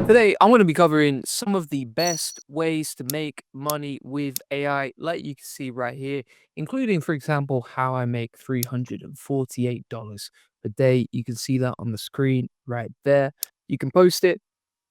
Today, I'm going to be covering some of the best ways to make money with AI, like you can see right here, including, for example, how I make $348 a day. You can see that on the screen right there. You can post it,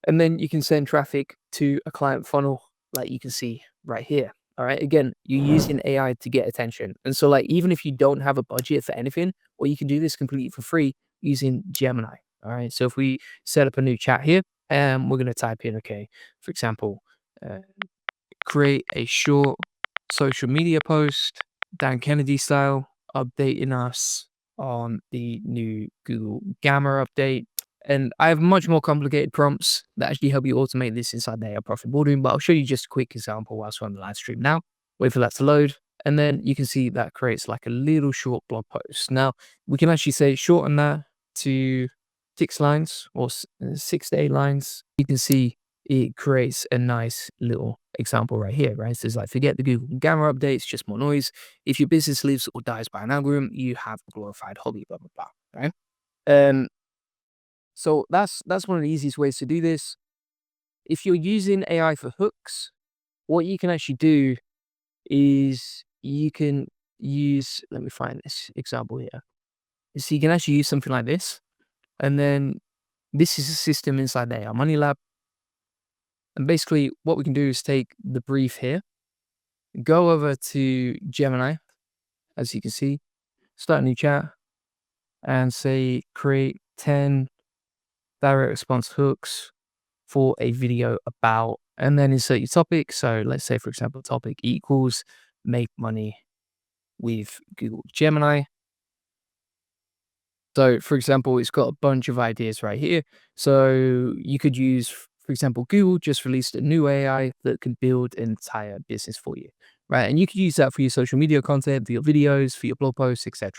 and then you can send traffic to a client funnel, like you can see right here. All right. Again, you're using AI to get attention. And so, like, even if you don't have a budget for anything, or you can do this completely for free using Gemini. All right. So, if we set up a new chat here, and we're going to type in, okay, for example, uh, create a short social media post, Dan Kennedy style, updating us on the new Google Gamma update. And I have much more complicated prompts that actually help you automate this inside the AI profit boardroom, but I'll show you just a quick example whilst we're on the live stream now. Wait for that to load. And then you can see that creates like a little short blog post. Now, we can actually say shorten that to 6 lines or 6 to 8 lines. You can see it creates a nice little example right here, right? So it's like, forget the Google Gamma updates, just more noise. If your business lives or dies by an algorithm, you have a glorified hobby, blah, blah, blah, right? So that's one of the easiest ways to do this. If you're using AI for hooks, what you can actually do is you can use, let me find this example here. So you can actually use something like this. And then this is a system inside the AI Money Lab. And basically what we can do is take the brief here, go over to Gemini, as you can see, start a new chat and say, create 10 direct response hooks for a video about, and then insert your topic. So let's say, for example, topic equals make money with Google Gemini. So for example, it's got a bunch of ideas right here. So you could use, for example, Google just released a new AI that can build an entire business for you, right? And you can use that for your social media content, for your videos, for your blog posts, etc.